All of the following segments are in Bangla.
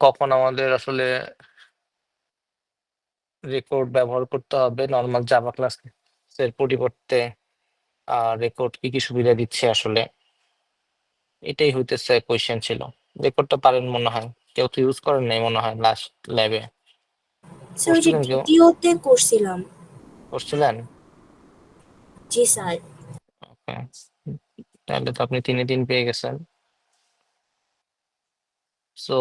কখন আমাদের আসলে রেকর্ড ব্যবহার করতে হবে নর্মাল জাভা ক্লাসের পরিবর্তে, রেকর্ড কি কি সুবিধা দিচ্ছে আসলে, এটাই হইতেছে কোয়েশ্চেন ছিল। রেকর্ডটা পারেন মনে হয়, কেউ তো ইউজ করেন নাই মনে হয় লাস্ট ল্যাবে। স্যার ওই যে করছিলেন কেউ? দ্বিতীয়তে করছিলাম। করছিলেন? জি স্যার। ওকে, তাহলে তো আপনি 3-এ 3 পেয়ে গেছেন। সো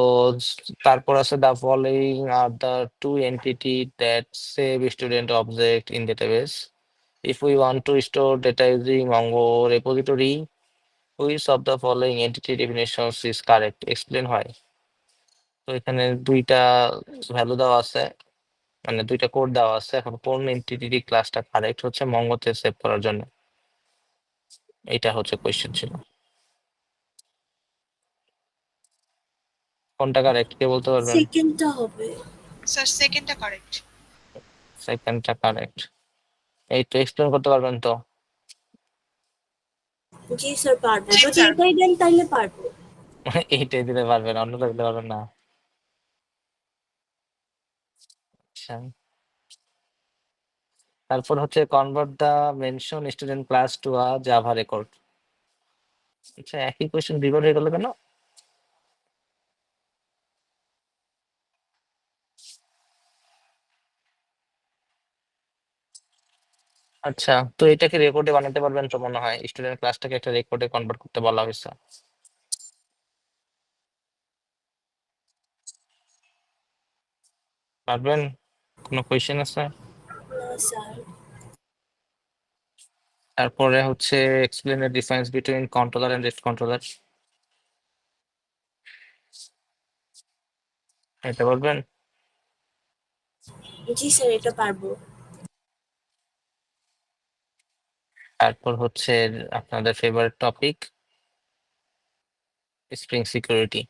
তারপর আছে দ্য ফলোইং আর the two entity that save student object in database. If we want to store data using Mongo repository, which of the following entity definitions is correct, explain হয়। তো এখানে দুইটা ভ্যালু দেওয়া আছে, মানে দুইটা কোড দেওয়া আছে। এখন কোন এন্টিটি ক্লাসটা কারেক্ট হচ্ছে মঙ্গোতে সেভ করার জন্য, এটা হচ্ছে কোয়েশ্চেন ছিল। কোনটা কারেক্ট কে বলতে পারবেন? সেকেন্ডটা হবে। স্যার সেকেন্ডটা কারেক্ট। সেকেন্ডটা কারেক্ট। এই তো এক্সপ্লেন করতে পারবেন তো? জি স্যার পারবো, জি যদি স্যার। এটাই দেন তাইলে পারবো। এইটাই দিতে পারবেন, অন্যটা দিতে পারবেন না? আচ্ছা, তারপর হচ্ছে convert the mention student class to a Java record. আচ্ছা, একই কোয়েশ্চেন দুইবার হয়ে গেল কেন? আচ্ছা, তো এটাকে রেকর্ডে বানাতে পারবেন তো মনে হয়, স্টুডেন্ট ক্লাসটাকে একটা রেকর্ডে কনভার্ট করতে বলা হয়েছে। পারবেন? কোনো কোয়েশ্চেন আছে? না স্যার। তারপরে হচ্ছে explain the difference between controller and rest controller, এটা বলবেন? জি স্যার এটা পারবো। তারপর হচ্ছে আপনাদের ফেভারিট টপিক স্প্রিং সিকিউরিটি।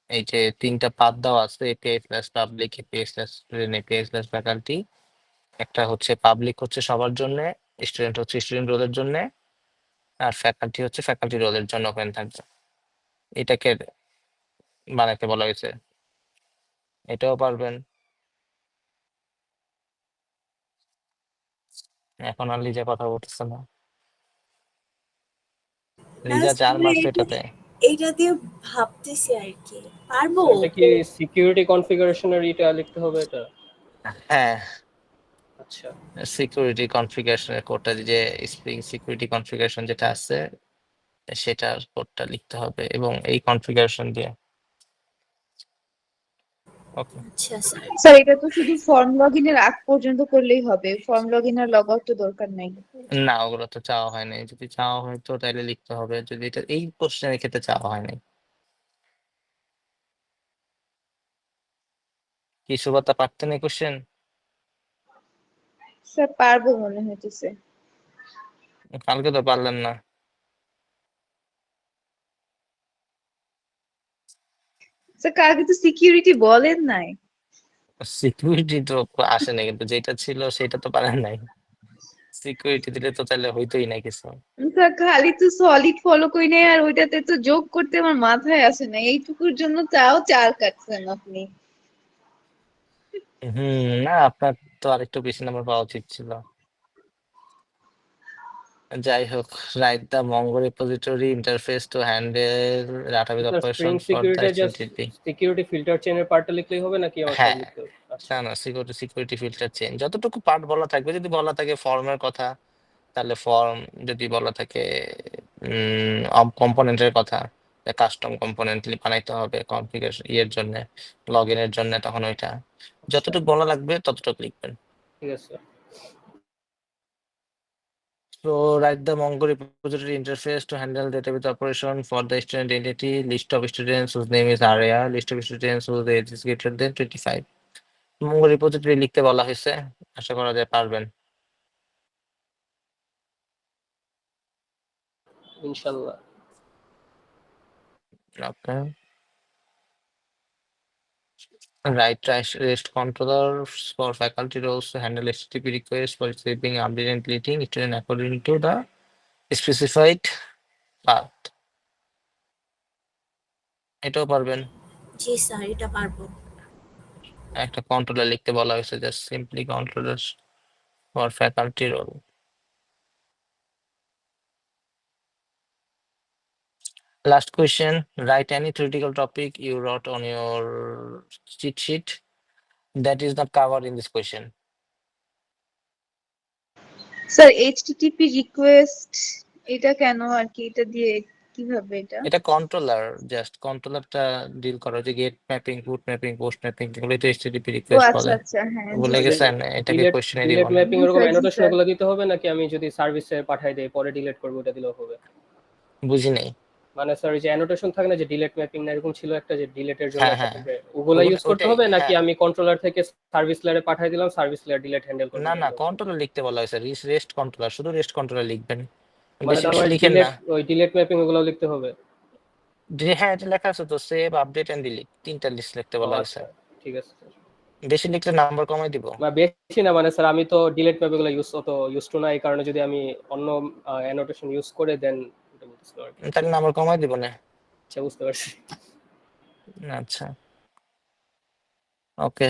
এই যে 3টা পাথ দেওয়া আছে, API plus public, API plus student, API plus faculty. একটা হচ্ছে পাবলিক হচ্ছে সবার জন্য, স্টুডেন্ট হচ্ছে স্টুডেন্ট রোলের জন্য, আর ফ্যাকাল্টি হচ্ছে ফ্যাকাল্টি রোলের জন্য ওপেন থাকবে। এটাকে বানাতে বলা হয়েছে, এটাও পারবেন। এখন আর লিজা কথা বলতেছে না, না লিজা 4 স্যার মার্কস এটা, এটাতে। এইটা দিয়ে ভাবতেছি আর কি। পারবো। স্যার এটা কি সিকিউরিটি কনফিগারেশনের এটা লিখতে হবে এটা? হ্যাঁ, আচ্ছা সিকিউরিটি কনফিগারেশনের কোডটা, যে স্প্রিং সিকিউরিটি কনফিগারেশন যেটা আছে সেটার কোডটা লিখতে হবে এবং এই কনফিগারেশন দিয়ে। ওকে, আচ্ছা স্যার। স্যার এটা তো শুধু ফর্ম লগইনের আগ পর্যন্ত করলেই হবে, ফর্ম লগইন আর লগ আউট তো দরকার নাই। না ওগুলো তো চাওয়া হয় নাই, যদি চাওয়া হয় তো তাইলে লিখতে হবে, যদি এটা এই কোশ্চেনের ক্ষেত্রে চাওয়া হয় নাই। কি সুবাতা পারতেন এই কোশ্চেন? স্যার পারবো মনে হইতেছে। কালকে তো পারলেন না। স্যার কালকে তো সিকিউরিটি বলেন নাই। সিকিউরিটি তো আসে নাই, কিন্তু যেটা ছিল সেটা তো পারেন নাই। সিকিউরিটি দিলে তো তাহলে হইতোই না কিছু। স্যার খালি তো সলিড ফলো করি নাই, আর ওইটাতে তো যোগ করতে আমার মাথায় আসে না, এইটুকুর জন্য তাও 4 কাটছেন আপনি। না আপনার তো আরেকটু বেশি নাম্বার পাওয়া উচিত ছিল। যাই হোক, write the Mongo repository interface to handle database sir operation spring for the security just student. Security filter চেইনের পার্টটা লিখলেই হবে নাকি আমার সব হ্যাঁ, লিখতে হবে? আচ্ছা না না, সিকিউরিটি ফিল্টার চেঞ্জ যতটুকু পার্ট বলা থাকবে, যদি বলা থাকে ফর্মের কথা তাহলে ফর্ম, যদি বলা থাকে কম্পোনেন্টের কথা, কাস্টম কম্পোনেন্ট বানাইতে হবে কনফিগারেশন ইয়ের জন্য, লগ ইনের জন্য, তখন ওইটা আচ্ছা যতটুকু বলা লাগবে ততটুকু লিখবেন। ঠিক আছে। So write the Mongo repository interface to handle database operation for the student entity, list of students whose name is Arya, list of students whose age is greater than 25. Mongo repository লিখতে বলা হয়েছে, আশা করা যায় পারবেন। ইনশাআল্লাহ। Okay. Write REST controllers for faculty roles to handle HTTP requests for receiving, updating, and deleting student according to the specified path. এটাও পারবেন। জি স্যার, এটা পারবো। একটা কন্ট্রোলার লিখতে বলা হয়েছে, just simply controller for faculty role. Last question, write any theoretical topic you wrote on your cheat sheet that is not covered in this question. Sir HTTP request এটা কেন আর কি, এটা দিয়ে কিভাবে এটা? এটা কন্ট্রোলার, জাস্ট কন্ট্রোলারটা ডিল করা, যে get mapping, put mapping, post mapping, এগুলো তো HTTP ও রিকোয়েস্ট আচ্ছা বলে। আচ্ছা, হ্যাঁ জি ভুলে স্যার। গেছেন, এটাকে ডিলেট কোশ্চেনেরই ডিলেট বলে। ম্যাপিং জি এরকম স্যার, জি অ্যানোটেশন স্যার। ওগুলো দিতে হবে, নাকি আমি যদি সার্ভিসে পাঠাই দেই পরে ডিলিট করবো ওটা দিলেও হবে? বুঝি নাই। মানে স্যার যে অ্যানোটেশন থাকে না, যে ডিলেট ম্যাপিং না এরকম ছিল একটা, যে ডিলেটের জন্য হ্যাঁ একটা হ্যাঁ, থাকে, ওগুলা ইউজ করতে ওইটাই। হবে নাকি হ্যাঁ, আমি কন্ট্রোলার থেকে সার্ভিস লেয়ারে পাঠিয়ে দিলাম, সার্ভিস লেয়ার ডিলেট হ্যান্ডেল করবে? না কন্ট্রোলার লিখতে বলা হয়েছে, রেস্ট কন্ট্রোলার, শুধু রেস্ট কন্ট্রোলার লিখবেন, মানে বেশি তার বেশি মানে লিখেন না। ডিলেট, ওই ডিলেট ম্যাপিং ওগুলো লিখতে হবে? হ্যাঁ, এটা লেখা আছে তো, সেভ, আপডেট এন্ড ডিলিট, তিনটা লিস্ট লিখতে ও বলা হয়েছে। আচ্ছা, ঠিক আছে স্যার। বেশি লিখলে নাম্বার কমাই দিব। বা বেশি না, মানে স্যার আমি তো ডিলেট ম্যাপ এগুলো ইউজ টু না, এই কারণে যদি আমি অন্য অ্যানোটেশন ইউজ করে দেন এটা বলতেছিল আর কি। তাহলে নাম্বার কমাই দিব না। আচ্ছা, বুঝতে পারছি। আচ্ছা, ওকে।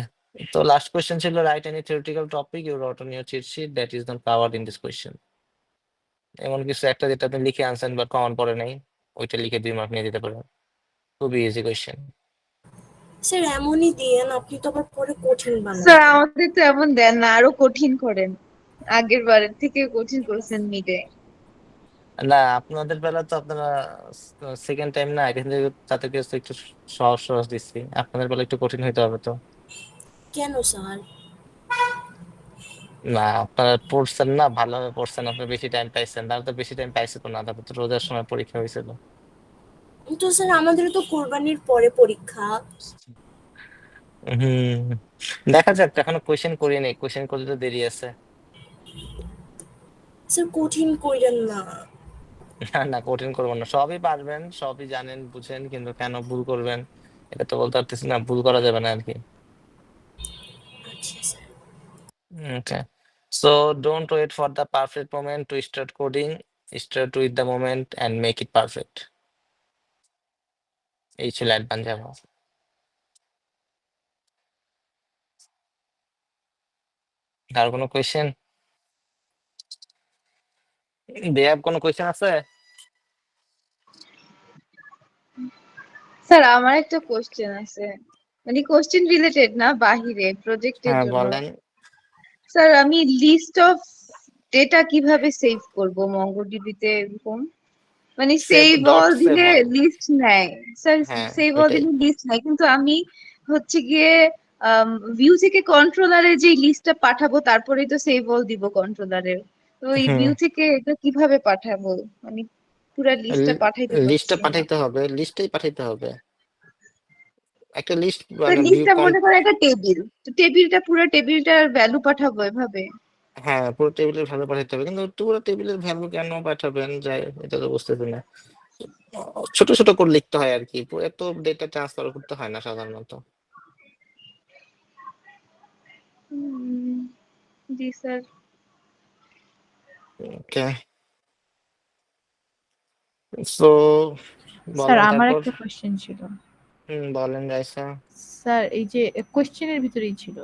তো লাস্ট কোয়েশ্চেন ছিল, write any theoretical topic you wrote on your cheat sheet that is not covered in this question. এমন কিছু একটা যেটা আপনি লিখে আনছেন বাট কমন পড়ে নাই, ওইটা লিখে 2 মার্ক নিয়ে দিতে পারেন। খুবই ইজি কোয়েশ্চেন। স্যার এমনই দিয়েন, আপনি তো আবার পরে কঠিন বানান। স্যার আমাদের তো এমন দেন না, আরো কঠিন করেন, আগের বারের থেকে কঠিন করছেন মিডে। না, আপনাদের বেলা তো আপনারা সেকেন্ড টাইম না, এখান থেকে তাদেরকে একটু সহজ সহজ দিচ্ছি, আপনাদের বেলা একটু কঠিন হইতে হবে তো। কেন স্যার? না, আপনারা পড়ছেন না, ভালোভাবে পড়ছেন, আপনি বেশি টাইম পাইছেন, তারা তো বেশি টাইম পাইছে তো না, তারপর তো রোজার সময় পরীক্ষা হয়েছিল। তো স্যার আমাদের তো কোরবানির পরে পরীক্ষা। হুম, দেখা যাক, এখনো কোয়েশ্চেন করি নাই, কোয়েশ্চেন করতে তো দেরি আছে। স্যার কঠিন কইরেন না। না কঠিন করবো না, সবই পারবেন, সবই জানেন বুঝেন, কিন্তু কেন ভুল করবেন এটা তো বলতে পারতেছি না, ভুল করা যাবে না আর কি। আচ্ছা sir. Okay, so don't wait for the perfect moment to start coding, start with the moment and make it perfect. এই ছিল অ্যাডভান্স জাভা। আর কোনো কোয়েশ্চেন? দেব কোনো কোয়েশ্চেন আছে? স্যার আমার একটা কোশ্চেন আছে, মানে কোশ্চেন রিলেটেড না, বাহিরে প্রজেক্টের হ্যাঁ জন্য। বলেন। স্যার আমি লিস্ট অফ ডেটা কিভাবে সেভ করব মঙ্গোডিবিতে, এরকম মানে save save dot all save দিলে অল। লিস্ট নেয়। স্যার হ্যাঁ সেভ অল ওইটাই। দিলে লিস্ট নেয়, কিন্তু আমি হচ্ছে গিয়ে ভিউ থেকে কন্ট্রোলারে যে লিস্টটা পাঠাবো তারপরেই তো সেভ অল দিব কন্ট্রোলারে। তো এই হুম, ভিউ থেকে এটা কিভাবে পাঠাবো, মানে পুরা লিস্টটা পাঠাইতে লিস্টটা পারছি না। পাঠাইতে হবে, লিস্টেই পাঠাইতে হবে, একটা লিস্ট স্যার মানে ভিউ। লিস্টটা মনে করো একটা টেবিল, তো টেবিলটা পুরো টেবিলটার ভ্যালু পাঠাবো এভাবে। হ্যাঁ, পুরো টেবিলের ভ্যালু পাঠাইতে হবে, কিন্তু পুরো টেবিলের ভ্যালু কেন পাঠাবেন যাই, এটা তো বুঝতেছি না। ছোট ছোট করে লিখতে হয় আর কি, এত ডেটা ট্রান্সফার করতে হয় না সাধারণত। হুম, জি স্যার। ওকে, সো স্যার বলেন আমার তারপর। একটা কোশ্চেন ছিল। বলেন রাইসা। স্যার এই যে কোশ্চেনের ভিতরেই ছিল,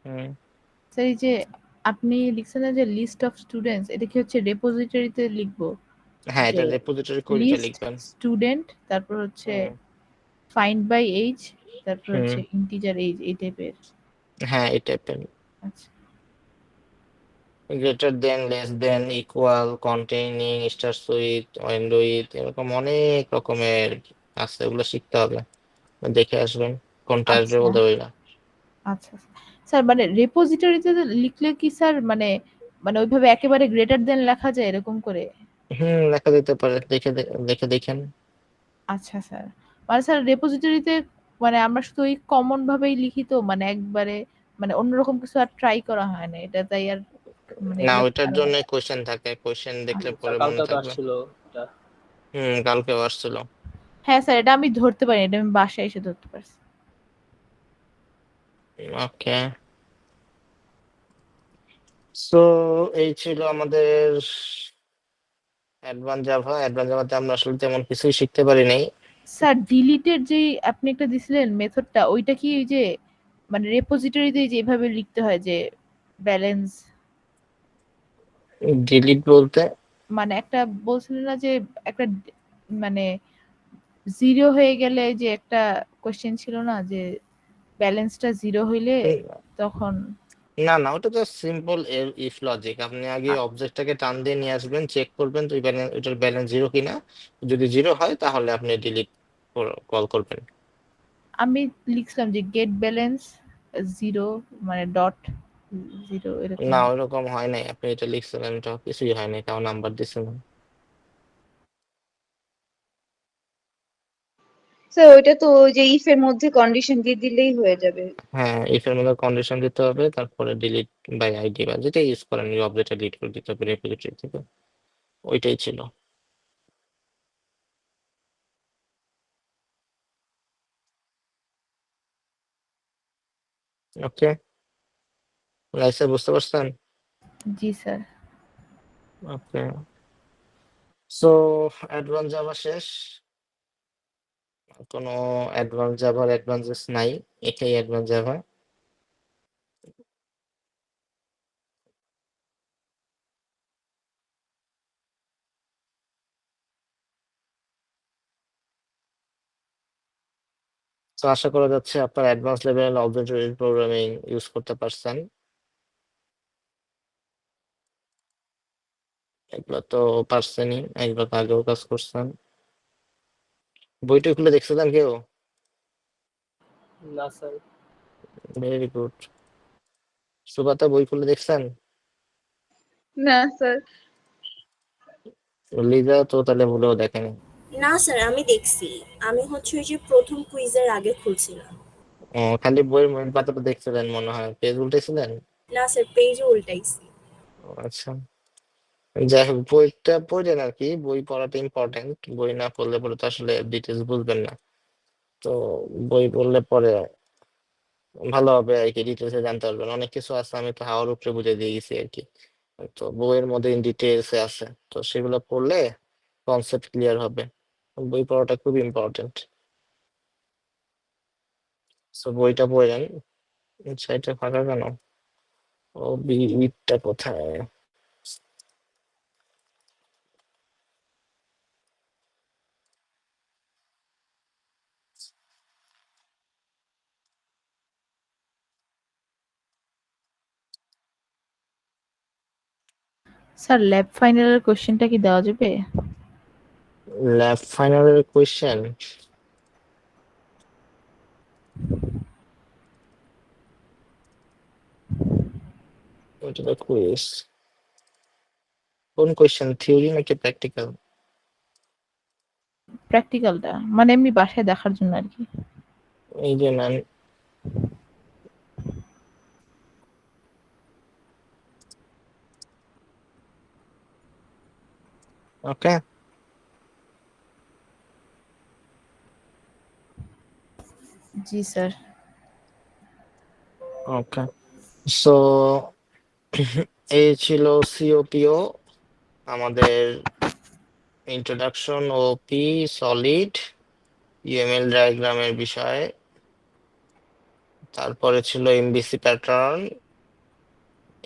হুম, স্যার এই যে আপনি লিখছেন না যে লিস্ট অফ স্টুডেন্টস, এটা কি হচ্ছে রেপোজিটরিতে লিখবো হ্যাঁ, যে এটা রেপোজিটরি কোয়েরিটা লিস্ট লিখবেন। স্টুডেন্ট, তারপর হচ্ছে হুম, ফাইন্ড বাই এজ, তারপর হুম, হচ্ছে ইন্টিজার এজ, এই টাইপের? হ্যাঁ এই টাইপের। আচ্ছা greater than, less than, equal, containing, start with, end with, এরকম অনেক রকমের আছে, ওগুলো শিখতে হবে, দেখে আসবেন কোনটা আসবে আচ্ছা বলতে পারি না। আচ্ছা। স্যার মানে রেপোজিটরিতে লিখলে কি স্যার মানে মানে ওইভাবে একেবারে গ্রেটার দেন লেখা যায় এরকম করে? লেখা দিতে পারে, দেখে দেখেন। আচ্ছা স্যার, মানে স্যার রেপোজিটরিতে মানে আমরা শুধু ওই কমন ভাবেই লিখি, তো মানে একবারে মানে অন্যরকম কিছু আর ট্রাই করা হয় না, এটা তাই আর মানে না, এগুলো ওইটার আর জন্য হয় না। কোশ্চেন থাকে, কোশ্চেন দেখলে আচ্ছা। পরে মনে কালকেও তো থাকবে। আসছিল এটা। কালকেও আসছিল। হ্যাঁ স্যার, এটা আমি ধরতে পারি, এটা আমি বাসায় এসে ধরতে পারছি। ওকে, সো এই ছিল আমাদের অ্যাডভান্স জাভাতে আমরা আসলে তেমন কিছুই শিখতে পারি নাই। স্যার ডিলিটের যে আপনি একটা দিছিলেন মেথডটা, ওইটা কি ওই যে মানে রেপোজিটরিতে যেভাবে লিখতে হয় যে ব্যালেন্স, ডিলিট বলতে? মানে একটা বলছিলেন না যে একটা মানে জিরো হয়ে গেলে যে একটা কোশ্চেন ছিল না যে ব্যালেন্সটা জিরো হইলে তখন না না, ওটা জাস্ট সিম্পল ইফ লজিক। আপনি আগে অবজেক্টটাকে টান দিয়ে নিয়ে আসবেন, চেক করবেন তো ওইটার ব্যালেন্স জিরো কিনা। যদি জিরো হয় তাহলে আপনি ডিলিট কল করবেন। আমি লিখছিলাম যে গেট ব্যালেন্স জিরো মানে ডট জিরো এরকম। না, ওইরকম হয় নাই। আপনি এটা লিখছিলেন, এটা কিছুই হয় নাই, তাও নাম্বার দিছিলেন। স্যার ওইটা তো ওই যে ইফ এর মধ্যে কন্ডিশন দিয়ে দিলেই হয়ে যাবে। হ্যাঁ, ইফ এর মধ্যে কন্ডিশন দিতে হবে, তারপরে ডিলিট বাই আইডি বা যেটা ইউজ করেন ওই অবজেক্টটা ডিলিট করে দিতে হবে রেপোজিটরি থেকে। ওইটাই ছিল। ওকে, লাইসা বুঝতে পারছেন? জি sir. Okay, so advance Java শেষ। কোনো অ্যাডভান্স জাভার অ্যাডভান্সেস নাই, এটাই অ্যাডভান্স জাভা। তো আশা করা যাচ্ছে আপনার অ্যাডভান্স লেভেলের অবজেক্ট ওরিয়েন্টেড প্রোগ্রামিং ইউজ করতে পারছেন। এগুলো তো পারছেনই, এগুলো তো আগেও কাজ করছেন। বইটা খুলে দেখছিলেন কেউ? না স্যার। Very good. সুবাতা বই খুলে দেখছেন? না স্যার। লিজা তো তাহলে ভুলেও দেখেনি। না স্যার, আমি দেখছি। আমি হচ্ছে ওই যে প্রথম কুইজের আগে খুলছিলাম। ও, খালি বইয়ের মেন পাতাটা দেখছিলেন মনে হয়, পেজ উল্টেছিলেন। না স্যার, পেজও উল্টাইছি। ও আচ্ছা, যাই হোক, বইটা পড়েন আর কি। বই পড়াটা ইম্পর্টেন্ট। বই না পড়লে পরে তো আসলে ডিটেলস বুঝবেন না। তো বই পড়লে পরে ভালো হবে আর কি, ডিটেলসে জানতে পারবেন। অনেক কিছু আছে আমি তো হাওয়ার উপরে বুঝে দিয়ে গেছি আর কি। তো বইয়ের মধ্যে ইন ডিটেলসে আছে, তো সেগুলো পড়লে কনসেপ্ট ক্লিয়ার হবে। বই পড়াটা খুব ইম্পর্টেন্ট। তো বইটা পড়েন। সাইটটা ফাঁকা কেন? ও, বিটটা কোথায়? স্যার ল্যাব ফাইনালের কোশ্চেনটা কি দেওয়া যাবে? ল্যাব ফাইনালের কোয়েশ্চেন? ওইটা তো কুইজ। কোন কোয়েশ্চেন, থিওরি নাকি প্র্যাকটিক্যাল? প্র্যাকটিক্যালটা মানে এমনি বাসায় দেখার জন্য আর কি। এই যে ম্যাম, ওকে জি স্যার। ওকে। সো এই ছিল সিওপিও, আমাদের introduction O P solid UML ডায়াগ্রামের বিষয়ে। তারপরে ছিল MVC pattern,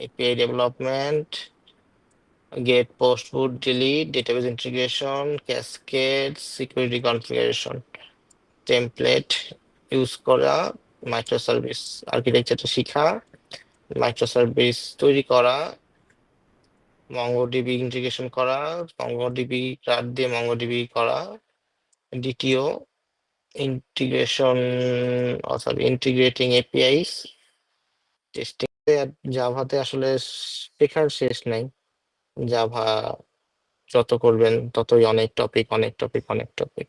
API development, get post put delete, database integration, cascade, security configuration, template use করা, মাইক্রো সার্ভিস আর্কিটেকচারটা শিখা, মাইক্রো সার্ভিস তৈরি করা, মঙ্গোডিবি ইন্টিগ্রেশন করা, মঙ্গোডিবি ক্লাড দিয়ে মঙ্গোডিবি করা, ডিটিও integration, sorry integrating APIs, testing. জাভাতে আসলে শেখার শেষ নাই। জাভা যত করবেন ততই অনেক টপিক, অনেক টপিক, অনেক টপিক।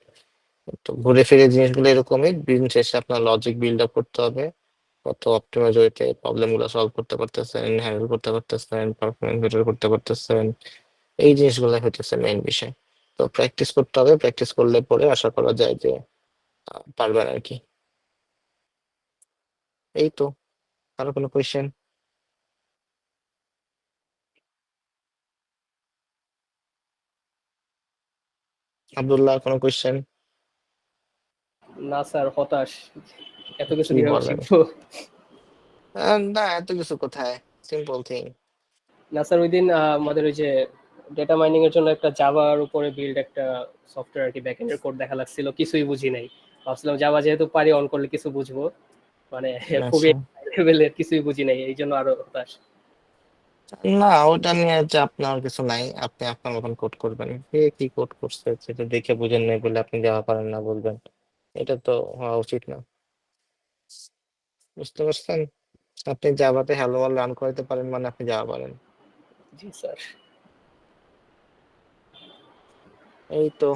তো ঘুরে ফিরে জিনিসগুলো এরকমই, দিন শেষে আপনার লজিক বিল্ড আপ করতে হবে, কত অপটিমাইজ ওয়েতে প্রবলেম গুলো সলভ করতে পারতেছেন, হ্যান্ডেল করতে পারতেছেন, পারফরমেন্স বেটার করতে পারতেছেন। এই জিনিসগুলো হইতেছে মেইন বিষয়। তো প্র্যাকটিস করতে হবে, প্র্যাকটিস করলে পরে আশা করা যায় যে পারবেন আর কি। এই তো। আরো কোনো কোয়েশ্চেন? আব্দুল্লাহ, কোনো কোয়েশ্চেন? না স্যার, হতাশ। এত কিছু কি কিভাবে বলেন? শিখবো? না, এত কিছু কোথায়, সিম্পল থিং। না স্যার, ওই দিন আমাদের ওই যে ডেটা মাইনিং এর জন্য একটা জাভার উপরে বিল্ড একটা সফটওয়্যার আর কি, ব্যাকএন্ডের কোড দেখা লাগছিল, কিছুই বুঝি নাই। ভাবছিলাম জাভা যেহেতু পারি, অন করলে কিছু বুঝবো, মানে খুবই আচ্ছা, লেভেলের, কিছুই বুঝি নাই, এই জন্য আরো হতাশ। না ওটা নিয়ে চাপ নেওয়ার কিছু নাই, আপনি আপনার মতন কোড করবেন, কে কি কোড করছে সেটা দেখে বুঝেন নাই বলে আপনি যাওয়া পারেন না বলবেন, এটা তো হওয়া উচিত না। বুঝতে পারছেন? আপনি জাভাতে হ্যালো ওয়ার্ল্ড রান করতে পারেন মানে আপনি যাওয়া পারেন। জি স্যার। এই তো।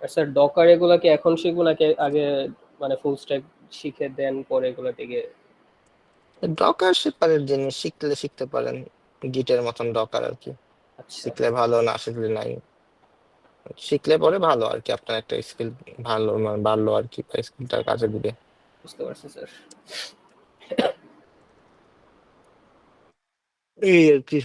আর স্যার, ডকার এগুলা কি এখন শিখবো নাকি আগে, মানে ফুল স্ট্যাক শিখে দেন পরে এগুলা থেকে? ডকার শিপারের জিনিস শিখলে শিখতে পারেন, গিটের মতন ডকার আর কি। আচ্ছা, শিখলে ভালো, না শিখলে নাই। শিখলে পরে ভালো আর কি, আপনার একটা স্কিল ভালো মানে বাড়লো আর কি, স্কিলটা কাজে দিবে। বুঝতে পারছি স্যার। এই আর কি।